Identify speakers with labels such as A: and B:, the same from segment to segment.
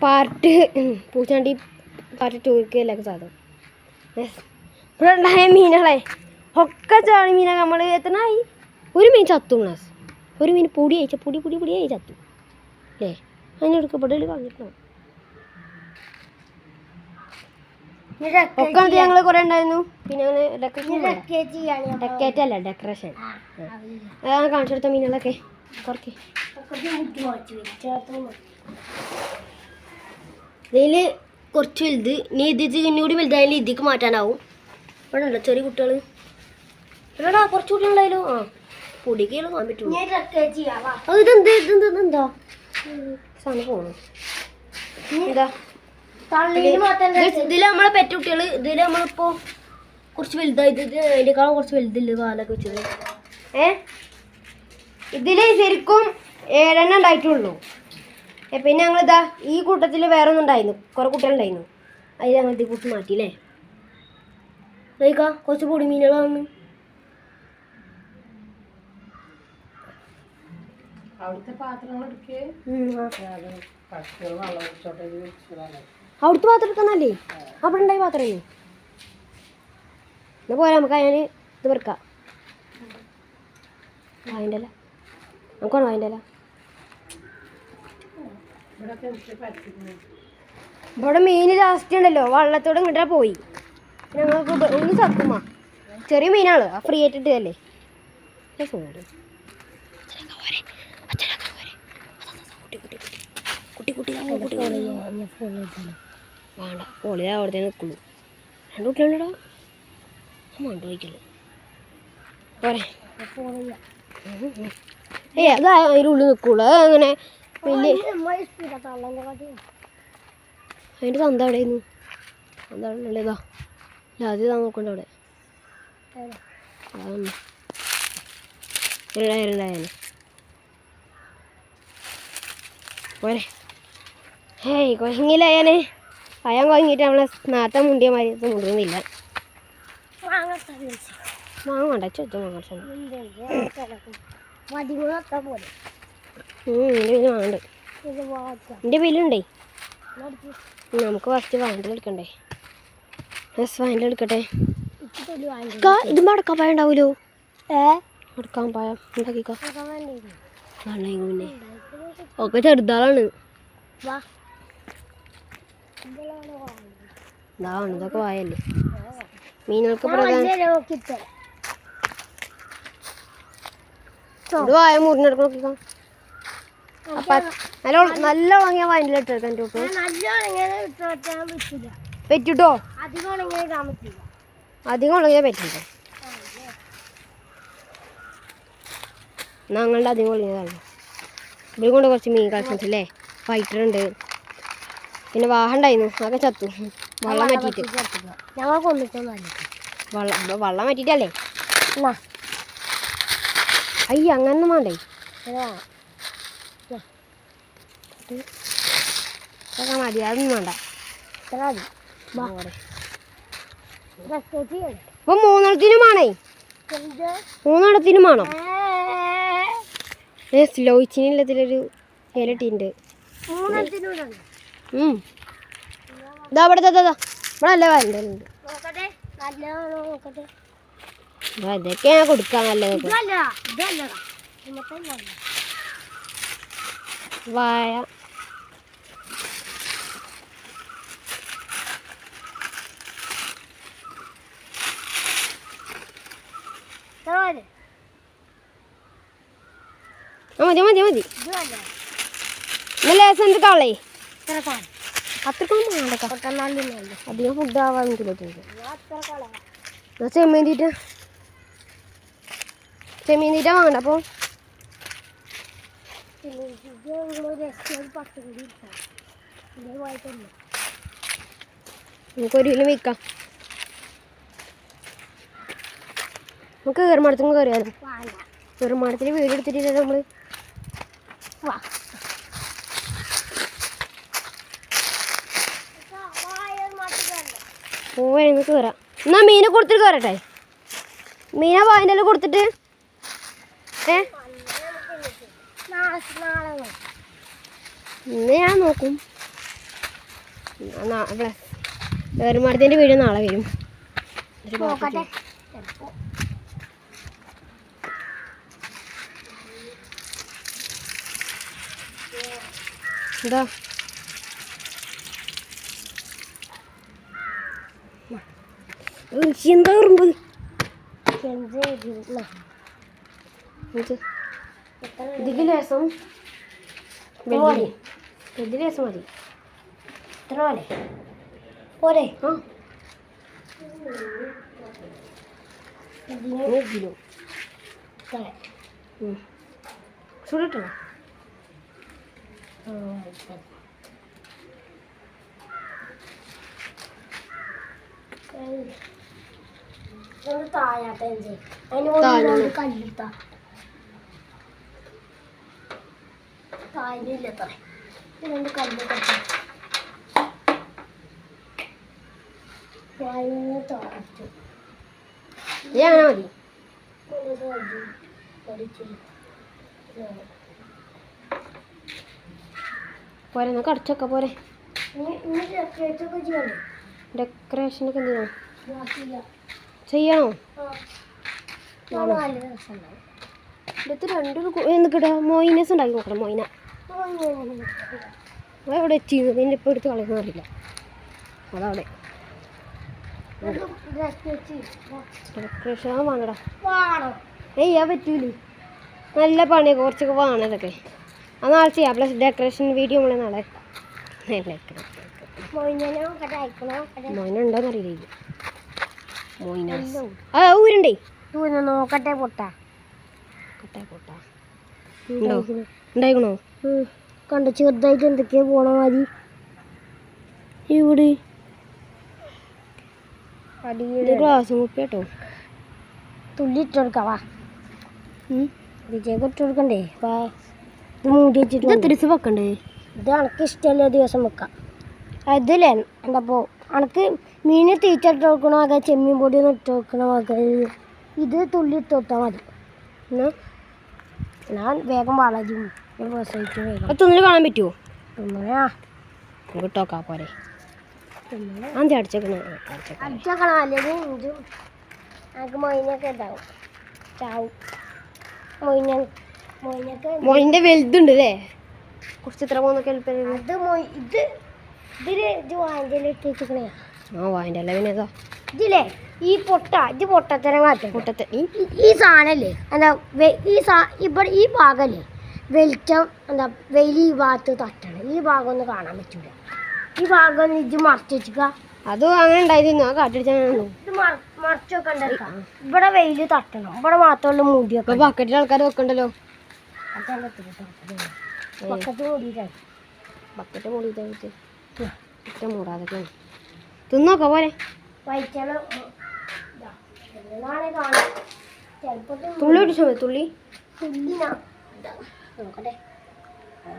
A: Part പൂച്ചാണ്ടി part 2 സാധനം ഇവിടെ ഉണ്ടായ മീനുകളെ ഒക്കെ ചാടി മീനൊക്കെ നമ്മൾ എത്രനായി ഒരു മീൻ ചത്തു ക്ലാസ് ഒരു മീൻ പൊടി അയച്ച പൊടിയായി ചത്തു അല്ലേ അതിനെടുക്കപ്പെടൽ കളഞ്ഞിട്ടുണ്ടാവും ഒക്കെ ഞങ്ങൾ കുറേ ഉണ്ടായിരുന്നു പിന്നെ ഡെക്കറേറ്റ് അല്ല ഡെക്കറേഷൻ അതാണ് കാണിച്ചു കൊടുത്ത മീനുകളൊക്കെ കുറയ്ക്ക് ഇതിൽ കുറച്ച് വലുത് ഇനി ഇന്നുകൂടി വലുതായാലും ഇതിക്ക് മാറ്റാനാവും ഇവിടെ ഉണ്ടോ ചെറിയ കുട്ടികൾ എടാ കുറച്ച് കുട്ടികളുണ്ടായാലോ ആ പൊടിക്കുകൾ കാണാൻ പറ്റുള്ളൂ അത് ഇതെന്താ സാധനം പോകണം എന്താ ഇതിൽ നമ്മളെ പെറ്റ കുട്ടികൾ ഇതിൽ നമ്മളിപ്പോൾ കുറച്ച് വലുതായി അതിൻ്റെക്കാളും കുറച്ച് വലുതില്ല പാലൊക്കെ വെച്ചത് ഇതിൽ ശരിക്കും 7 എണ്ണം ഉണ്ടായിട്ടുള്ളൂ പിന്നെ ഞങ്ങളിതാ ഈ കൂട്ടത്തിൽ വേറെ ഒന്നും ഉണ്ടായിരുന്നു കുറേ കുട്ടികളുണ്ടായിരുന്നു അതിൽ ഞങ്ങൾ ഇത് കൂട്ടി മാറ്റിയില്ലേ കഴിക്കാം കുറച്ച് പൊടി മീനുകളാണ്
B: അവിടുത്തെ പാത്രങ്ങൾ
A: അവിടുത്തെ പാത്രം എടുക്കുന്നല്ലേ അവിടെ ഉണ്ടായി പാത്രം എന്നാ പോരാ നമുക്ക് അതിന് ഇത് വെറുക്കാം വായൻ്റെ അല്ല നമുക്കാണ് വായൻ്റെ അല്ല ഇവിടെ മീൻ ലാസ്റ്റ് ഉണ്ടല്ലോ വള്ളത്തോടെ ഇങ്ങോട്ടാ പോയി ഞങ്ങൾക്ക് ഒന്ന് സത്തുമ്മ ചെറിയ മീനാണ് ഫ്രീ ആയിട്ട് ഇട്ടല്ലേ വേണ്ട പോളി അവിടുത്തെ നിൽക്കുള്ളൂ 2 കുട്ടികളുണ്ടോ മണ്ട വയ്ക്കുള്ളൂ പോരെ അത് അതിൻ്റെ ഉള്ളിൽ നിൽക്കുള്ളൂ അത് അങ്ങനെ വലിയ അതിൻ്റെ തന്ത എവിടെയായിരുന്നു എന്താണുള്ളതാ അത് ഇതാ നോക്കണ്ട അവിടെ അതൊന്നും ഉണ്ടായാലും പോരെ ഹേയ് കുഴങ്ങില്ല ഞാന് പയം കുഴങ്ങിയിട്ട് നമ്മളെ നേരത്തെ മുണ്ടിയ മാതിരി മുണ്ടുന്നില്ല വാങ്ങണ്ട ചോദിച്ചോ വാങ്ങണ്ട എൻ്റെ ബില്ലുണ്ടേ നമുക്ക് ഫസ്റ്റ് വാങ്ങൽ എടുക്കണ്ടേ വാങ്ങൽ എടുക്കട്ടെ ഇത് മടക്കാൻ പായ ഉണ്ടാവുമല്ലോ മടക്കാൻ പായ ഉണ്ടാക്കിക്കോ പിന്നെ ഒക്കെ ചെറുതാളാണ് ഇതാണ് ഇതൊക്കെ വായല്ലേ മീനുകൾക്ക് ഇത് വായ മുറിഞ്ഞെടുക്കാൻ നോക്കിക്കോ അപ്പം നല്ല ഉണങ്ങിയ വായൻ്റിലിട്ടെടുക്കാൻ പറ്റൂട്ടോ അധികം ഉണങ്ങിയാൽ പറ്റില്ല ഞങ്ങളുടെ അധികം ഉണങ്ങിയതാണ് ഇവിടെ കൊണ്ട് കുറച്ച് മീൻ കളക്ഷൻസ് അല്ലേ ഫൈറ്റർ ഉണ്ട് പിന്നെ വാഹ ഉണ്ടായിരുന്നു അതൊക്കെ ചത്തു വെള്ളം മാറ്റിയിട്ട്
B: ഞങ്ങൾ കൊണ്ടിട്ടൊന്നും
A: വെള്ളം മാറ്റിയിട്ടല്ലേ അയ്യ അങ്ങനൊന്നും വേണ്ടേ മതി അതൊന്നും വേണ്ട ഇപ്പൊ 3 വേണേ 3 വേണം സ്ലോയിച്ചിനുള്ളതിലൊരു ഇലട്ടിണ്ട് ഇതാ ഇവിടെ നല്ല വാരണ്ടുണ്ട് അതൊക്കെ ഞാൻ കൊടുക്കാൻ നല്ലത് വായ മതി ലേസം എന്തൊക്കെ അത്രക്കൊന്നും വേണ്ട അധികം ഫുഡ് ആവാൻ ചെമ്മീൻ തീറ്റ വാങ്ങണ്ട അപ്പോൾ നമുക്കൊരു കിലോ വിൽക്കാം നമുക്ക് കയറുമാടത്തും കയറിയാലോ കയറുമാടത്തിൽ വീട് എടുത്തിട്ടില്ല നമ്മൾ പോവാണെങ്കിൽ കയറാം എന്നാൽ മീനെ കൊടുത്തിട്ട് കയറട്ടെ മീനെ വായൻ്റെ കൊടുത്തിട്ട് ഇന്ന് ഞാൻ നോക്കും വേറുമാടത്തിൻ്റെ വീഡിയോ നാളെ വരും.
B: നോക്കട്ടെ.
A: എന്താ എന്താ ഉറുമ്പ് ഇതിക്ക് ലേസം വലിയ ലേസം മതി.
B: ഇത്ര പോലെ പോരെ?
A: ആ കിലോ ചൂടിട്ടോ.
B: താഴാട്ടെ അതിന് കല്ലിട്ട താഴില്ലത്ര രണ്ട് കല്ലിട്ട താഴ്ത്തു
A: അങ്ങനെ മതി. പോരെ എന്നാ കടച്ചൊക്കെ പോരെ. ഡെക്കറേഷനൊക്കെ എന്തിനാ ചെയ്യണോ? ഇവിടുത്തെ എന്തൊക്കെടാ മൊയിനസ് ഉണ്ടാക്കി നോക്കണം. മൊയിന എവിടെ എത്തിയത് ഇതിൻ്റെ ഇപ്പോൾ എടുത്ത് കളയുന്ന അറിയില്ല. അതവിടെ ഡെക്കറേഷൻ വേണടാ. ചെയ്യാൻ പറ്റൂലേ, നല്ല പണിയൊക്കെ കുറച്ചൊക്കെ വേണം. ഇതൊക്കെ അത് നാളെ ചെയ്യാം. പ്ലസ് ഡെക്കറേഷൻ വീഡിയോ നമ്മളെ നാളെ മൊയിന ഉണ്ടോയെന്നറിയില്ല. മൊയിന ആ ഊരുണ്ടേ
B: നോക്കട്ടെ പൊട്ടാ
A: ഉണ്ടോ ഉണ്ടായിക്കണോ?
B: കണ്ട ചെറുതായിട്ട് എന്തൊക്കെയാ പോണ മതി.
A: ഇവിടെ
B: അടിയിൽ
A: ഗ്ലാസ് മുപ്പിട്ടോ
B: തുള്ളി ഇട്ട് കൊടുക്കാം. വാ വിജയ്ക്ക് ഇട്ട് കൊടുക്കണ്ടേ? വാ ഇത് മൂടി വെച്ചിട്ട്
A: എത്ര ദിവസം വെക്കണ്ടേ?
B: ഇത് അനക്ക് ഇഷ്ടമല്ല ദിവസം വെക്കാം. അതില്ലേ എന്താപ്പോൾ അനക്ക് മീന് തീറ്റിട്ട് കൊടുക്കണ വക ചെമ്മീൻ പൊടി ഒന്ന് ഇട്ട് കൊടുക്കണ വക ഇത് തുള്ളി ഇട്ട് കൊടുത്താൽ മതി. ഞാൻ വേഗം വളരും പ്രസവിച്ച് വേഗം
A: തുന്നൽ കാണാൻ പറ്റുമോ?
B: തുന്നലാ
A: കിട്ടോക്കാ പോരെ. ആദ്യം
B: അടിച്ചേക്കണം അല്ലെങ്കിൽ ഇഞ്ചും എനിക്ക് മൊയിനൊക്കെ ഉണ്ടാവും ചാവും. മൊയിനൊക്കെ
A: മൊയിൻ്റെ വലുതുണ്ട് അല്ലേ? കുറച്ച് ഇത്ര പോകുന്നൊക്കെ
B: അത് ഇത് ഇതില് ഇത് വാങ്ങിയിട്ട് വെച്ചിക്കണേ.
A: ആ വാങ്ങിൻ്റെ അല്ല പിന്നെ ഏതാ
B: ഇതില്ലേ ഈ ഇത് പൊട്ടത്തരം കാട്ടും.
A: പൊട്ടത്തെ
B: ഈ സാധനല്ലേ എന്താ ഇവിടെ ഈ ഭാഗമല്ലേ വെളിച്ചം എന്താ വെയിൽ ഈ ഭാഗത്ത് തട്ടണം. ഈ ഭാഗം ഒന്നും കാണാൻ പറ്റൂല. ഈ ഭാഗം ഒന്ന് ഇത് മറച്ചു വെച്ചിക്ക.
A: അതും അങ്ങനെ ഉണ്ടായിരുന്നു. ആ കാട്ടിടിച്ചാൽ
B: ഇത് മറച്ചു വെക്കണ്ട. ഇവിടെ വെയിൽ തട്ടണം. ഇവിടെ മാത്രമുള്ള മൂടിയൊക്കെ
A: ബക്കറ്റിൽ ആൾക്കാർ വെക്കണ്ടല്ലോ.
B: ബക്കറ്റ് മൂടിയിട്ടാണ്.
A: ബക്കറ്റ് മൂടിയിട്ട് ഒറ്റ മൂടാതൊക്കെയാണ്. തിന്നോക്ക പോരെ.
B: വൈറ്റാണ് കാണാം. ചിലപ്പോൾ
A: തുള്ളി പിടിച്ചോ തുള്ളി.
B: തുള്ളിനാ നോക്കട്ടെ.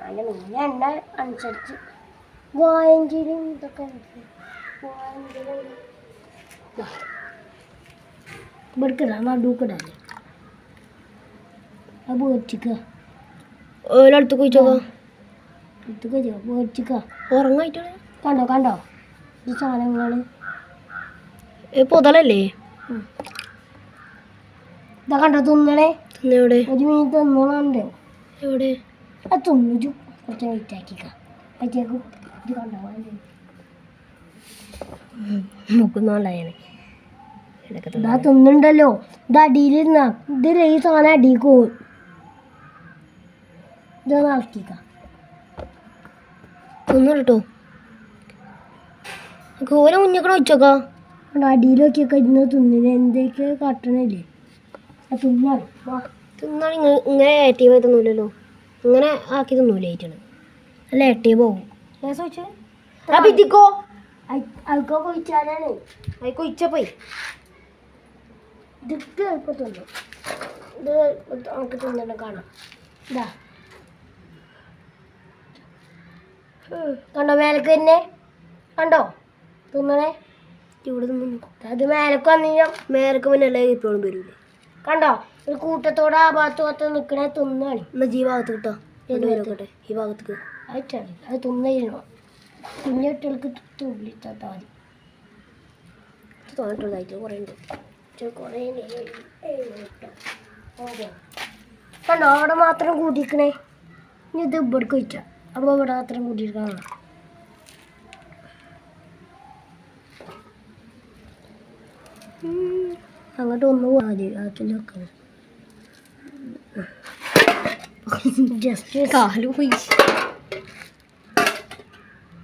B: അതിൻ്റെ മീൻ എണ്ണ അനുസരിച്ച് വായഞ്ചിലും ഇതൊക്കെ ഇവിടേക്കിടാ നടുക്കിടാല്ലേ. അത് പേടിച്ചിക്ക
A: ഓരോടത്ത് കുഴിച്ചോക്ക
B: പേടിച്ചിക്ക
A: ഉറങ്ങായിട്ടാണ്.
B: കണ്ടോ ഈ സാധനങ്ങൾ
A: പൊതലല്ലേ?
B: ഇതാ കണ്ടോ തിന്നണേ.
A: എവിടെ
B: ഒരു മീൻ തിന്നണുണ്ട്.
A: എവിടെ
B: അത് തിന്നു കുറച്ച് വെയിറ്റാക്കിക്ക പറ്റിയേക്കും. ഇത് കണ്ടോ
A: നോക്കുന്നുണ്ടായാണ്.
B: ഇതാ തിന്നുണ്ടല്ലോ. ഇത് അടിയിലിരുന്ന ഇതിൽ ഈ സാധനം അടിയിൽ പോകും. ഇതൊന്ന് ഇളക്കിക്ക.
A: തിന്നോ ഓല മുന്നേക്കണ വെച്ചോക്കാ.
B: അടിയിൽ നോക്കിയൊക്കെ ഇന്ന് തിന്നില്ല. എന്തൊക്കെ കട്ടണില്ലേ തിന്നാണ്.
A: തിന്നാണ് ഇങ്ങനെ ആക്റ്റീവായി തിന്നൂലല്ലോ. ഇങ്ങനെ ആക്കി തിന്നൂലായിട്ടാണ്. അല്ല ആക്റ്റീവ് പോകും.
B: അതൊക്കെ കൊഴിച്ചാലാണ്
A: ആയിക്കോ ഇച്ചപ്പോയി.
B: ഇതൊക്കെ എളുപ്പം തിന്നു. ഇത് നമുക്ക് തിന്നണം കാണാം. ഇതാ കണ്ടോ മേലക്ക് തന്നെ കണ്ടോ തിന്നണേ.
A: ഇവിടെ തിന്നു.
B: അത് മേലക്ക് വന്നു
A: മേലക്ക് പിന്നെ എല്ലാം ഇപ്പോഴും വരൂലേ.
B: കണ്ടോ ഒരു കൂട്ടത്തോടെ ആ ഭാഗത്ത് നിൽക്കണേ തിന്നാണ്.
A: എന്നാ ഈ ഭാഗത്ത് കിട്ടോ നോക്കട്ടെ. ഈ ഭാഗത്തേക്ക്
B: അത് തിന്നോ കുഞ്ഞുകുട്ടികൾക്ക് തുള്ളി തട്ടാൽ
A: തോന്നിട്ടുള്ളതായിട്ട് കുറേ ഉണ്ട്.
B: കുറേ കണ്ടോ അവിടെ മാത്രം കൂട്ടിക്കണേ. ഇനി ഇത് ഇവിടേക്ക് വെച്ചാൽ അപ്പോൾ ഇവിടെ മാത്രം കൂട്ടിയിരിക്കണം. അങ്ങോട്ട് ഒന്ന് പോകാതി ആക്കിൽ വെക്കണം. ജസ്റ്റ്
A: കാല് പോയി.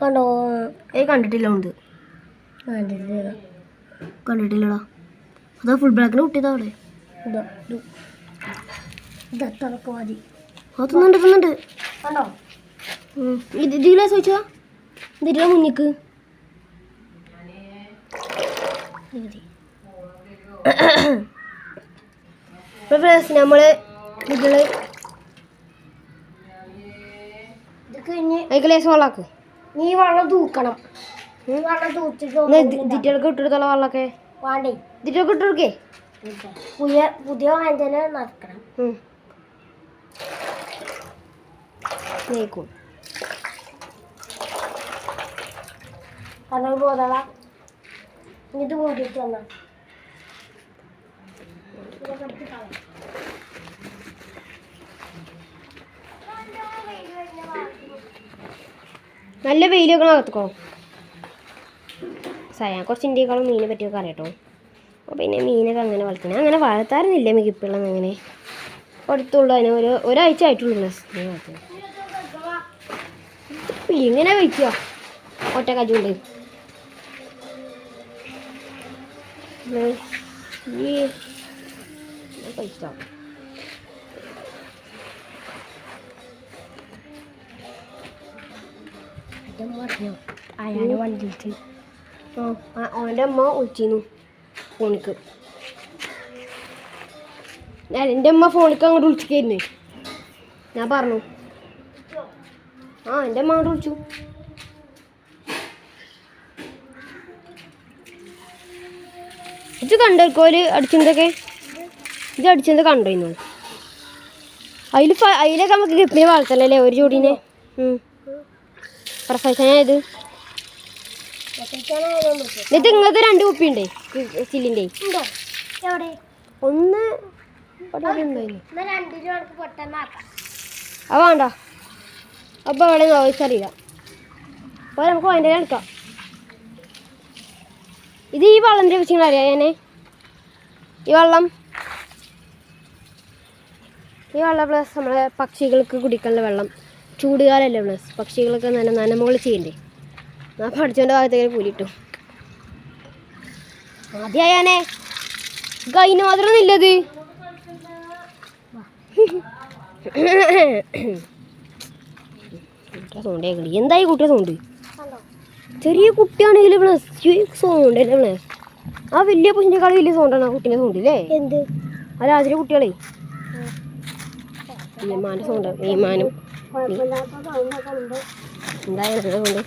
B: കണ്ടോ
A: കണ്ടിട്ടില്ല ഉണ്ട്.
B: കണ്ടിട്ടില്ല.
A: കണ്ടിട്ടില്ലടാ. അതാ ഫുൾ ബ്ലാക്കിന് കുട്ടിയതാ അവിടെ.
B: ഇതത്രക്ക് മതി.
A: അത് തിന്നുണ്ട്.
B: കണ്ടോ
A: ഇതിലെ ചോദിച്ചാ ഇതിന്റെ മുന്നിക്ക് നമ്മള് ഇതില് അതിലേക്ക് ലേശം വെള്ളാക്ക്.
B: നീ വെള്ളം തൂക്കണം. വെള്ളം തൂച്ചിട്ട്
A: ഇതിറ്റകൾക്ക് ഇട്ടെടുത്തുള്ള വെള്ളമൊക്കെ
B: വേണ്ടേ
A: ഇതിറ്റൊക്കെ ഇട്ടെടുക്കേ.
B: പുതിയ വാഞ്ചല നടക്കണം.
A: നീക്കും
B: കണ്ണൂർ പോതള ഇത് കൂട്ടിയിട്ട് വന്നാ
A: നല്ല വെയിലൊക്കെ അകത്തുക്കോ. കുറച്ച് ഇന്ത്യക്കാളും മീനെ പറ്റിയൊക്കെ അറിയാട്ടോ. അപ്പോൾ പിന്നെ മീനൊക്കെ അങ്ങനെ വളർത്തുന്നത് അങ്ങനെ വളർത്താറുന്നില്ല മികപ്പുള്ളത്. അങ്ങനെ അടുത്തുള്ളൂ. അതിന് ഒരാഴ്ച ആയിട്ടുള്ളൂ പ്ലസ് മീൻ വളർത്തുന്നത്. ഇങ്ങനെ കഴിക്കുക ഒറ്റ കജുണ്ട്. കഴിച്ചോ
B: അയാളെ വണ്ടിയിട്ട്
A: അവൻ്റെ അമ്മ വിളിച്ചിരുന്നു ഫോണിക്ക്. എൻ്റെ അമ്മ ഫോണിക്ക് അങ്ങോട്ട് വിളിച്ചിരുന്നേ. ഞാൻ പറഞ്ഞു എൻ്റെ അമ്മ അങ്ങോട്ട് വിളിച്ചു. ഇത് കണ്ടോല് അടിച്ചതൊക്കെ. ഇത് അടിച്ചത് കണ്ടോന്നു. അതിലൊക്കെ നമുക്ക് ഗപ്പിനെ വളർത്തല്ലേ ഒരു ജോഡീനെ. പ്രസവിച്ചാനായത് ഇത് ഇങ്ങനത്തെ 2 കുപ്പിയുണ്ടേ ചില്ലിൻ്റെ. ഒന്ന് അത് വേണ്ട. അപ്പോൾ അവിടെ നോയിച്ചറിയില്ല. അപ്പോൾ നമുക്ക് അതിൻ്റെ എടുക്കാം. ഇത് ഈ വെള്ളത്തിൻ്റെ വിഷയങ്ങൾ അറിയാം. ഞാൻ ഈ വെള്ളം പ്ലസ് നമ്മളെ പക്ഷികൾക്ക് കുടിക്കാനുള്ള വെള്ളം. ചൂടുകാലല്ലേ പ്ലസ് പക്ഷികൾക്ക് നനമുകൾ ചെയ്യണ്ടേ. ഞാൻ പഠിച്ചോൻ്റെ ഭാഗത്തേക്ക് കൂലിട്ടു. ആദ്യമായാനേ കൈന് മാത്രമൊന്നും ഇല്ലത്. സൗണ്ട് കേൾക്കണി. എന്തായി കുട്ടിയെ സൗണ്ട്? ചെറിയ കുട്ടിയാണെങ്കിൽ പ്ലസ് സൗണ്ട് അല്ലേ പ്ലസ്. ആ വലിയ പശുവിനേക്കാൾ വലിയ സൗണ്ടാണ് ആ കുട്ടീൻ്റെ സൗണ്ട് അല്ലേ.
B: എന്ത്
A: ആ രാത്രി കുട്ടികളെ ഈമാൻ്റെ സൗണ്ട്. ഈമാനും എന്തായാലും sound.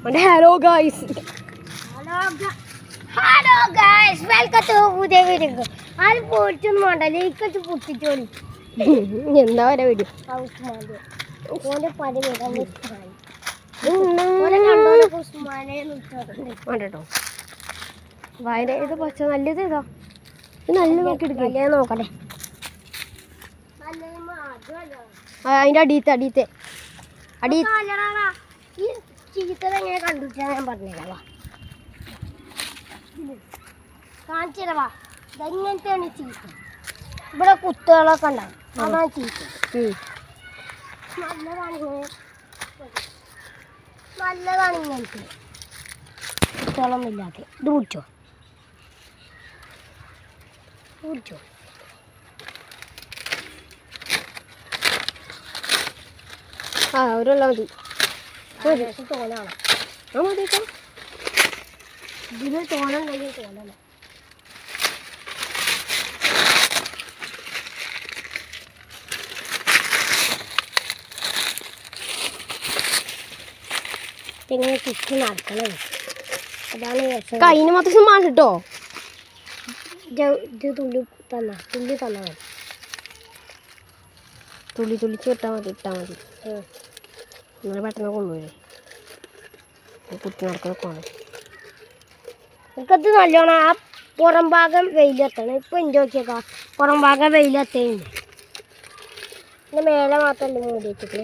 A: Hello guys.
B: Welcome to പുതിയ വീഡിയോ. ആരും പോയിട്ടൊന്നും വേണ്ട. ലൈക്ക് പൊട്ടിച്ചോളി.
A: എന്താ വരെ വീഡിയോ
B: ഓൻ്റെ പണി വരാൻ
A: വേണ്ടോ. വയറ് ഇത് പച്ച നല്ലത് ഇതാ. നല്ല നോക്കി എടുക്കില്ല. നോക്കട്ടെ അതിൻ്റെ അടിയത്തെ
B: ഈ ചീത്തത് എങ്ങനെ കണ്ടുപിടിച്ചാൽ ഞാൻ പറഞ്ഞേരാ. കാണിച്ചിരവാ. ഇതെങ്ങനത്തെയാണ് ചീത്ത. ഇവിടെ കുത്തുകളൊക്കെ ഉണ്ടാവും. അതാണ് ചീത്ത. നല്ലതാണ് ഇങ്ങനത്തെ കുത്തുകളൊന്നും ഇല്ലാത്ത. ഇത് കുടിച്ചോ
A: ഒരു വെള്ളം മതി.
B: തോന്നാണ്.
A: ആ മതിട്ടോ.
B: ഇതിന് തോന്നുന്നുണ്ടെങ്കിൽ തോന്നണം. ഇങ്ങനെ ചുറ്റി നടക്കണേ. അതാണ്
A: കയ്യിന് മാത്രം മാറ്റിട്ടോ.
B: ഇത് തുള്ളി തന്നാൽ മതി.
A: തുള്ളിച്ച് ഇട്ടാൽ മതി നിങ്ങൾ പെട്ടെന്ന് കൊണ്ടുപോയി കുത്തി നടക്കുന്നൊക്കെ വേണം.
B: എനിക്കത് നല്ലോണം ആ പുറം ഭാഗം വെയിലെത്തണം. ഇപ്പം എൻ്റെ നോക്കിയേക്കാം പുറം ഭാഗം വെയിലെത്തേണ്ട്. എൻ്റെ മേലെ മാത്രമല്ല മൂടി വെച്ചിട്ട്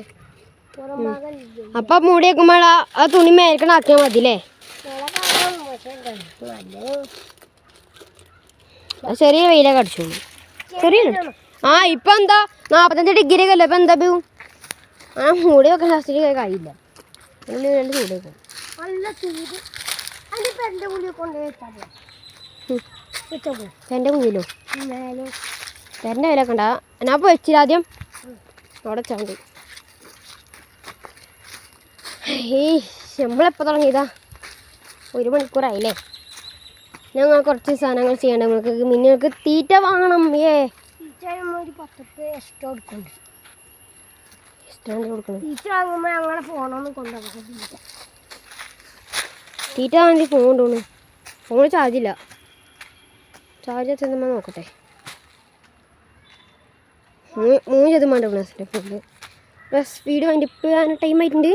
B: പുറം ഭാഗം
A: അപ്പം മൂടി വെക്കുമ്പോൾ ആ തുണി മേൽക്കണാക്കിയാൽ മതി അല്ലേ?
B: മേലെ ഭാഗം നല്ല
A: ചെറിയ വെയിലൊക്കെ അടിച്ചോളൂ. ചെറിയ ആ ഇപ്പം എന്താ 45 ഡിഗ്രി ഒക്കെ അല്ലേ? ഇപ്പം എന്താ ആ മൂടി വെക്കാൻ ലാസ്റ്റിൽ കഴിയില്ല. രണ്ട് ചൂട് വെക്കും.
B: നല്ല ചൂട്. അതിനിപ്പോൾ എൻ്റെ മുന്നിൽ കൊണ്ടുപോയി
A: എൻ്റെ മുന്നിലോ
B: മേലെ
A: തരൻ്റെ വില കണ്ട ഞാൻ ഇപ്പോൾ വെച്ചില്ല ആദ്യം അവിടെ ചാണ്ടി. നമ്മളെപ്പോൾ തുടങ്ങിയതാ? 1 മണിക്കൂറായില്ലേ? ഞങ്ങൾ കുറച്ച് സാധനങ്ങൾ ചെയ്യണം. നിങ്ങൾക്ക് തീറ്റ വാങ്ങണം.
B: ഒരു 10 രൂപ എക്സ്ട്രാ കൊടുക്കുന്നുണ്ട്.
A: എക്സ്ട്രാ കൊടുക്കണം.
B: തീറ്റ വാങ്ങുമ്പോൾ ഞങ്ങളെ ഫോണൊന്നും കൊണ്ടുപോകാം.
A: തീറ്റ വാങ്ങി ഫോൺ കൊണ്ടുപോകണം. ഫോണ് ചാർജില്ല. ചാർജ് എത്തുമ്പോൾ നോക്കട്ടെ. 3% പ്ലസിൻ്റെ ഫോണിൽ പ്ലസ് സ്പീഡ് വൈൻഡപ്പ് ടൈം ആയിട്ടുണ്ട്.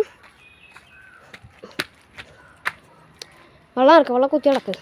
A: വെള്ളം കുത്തി നടക്ക്.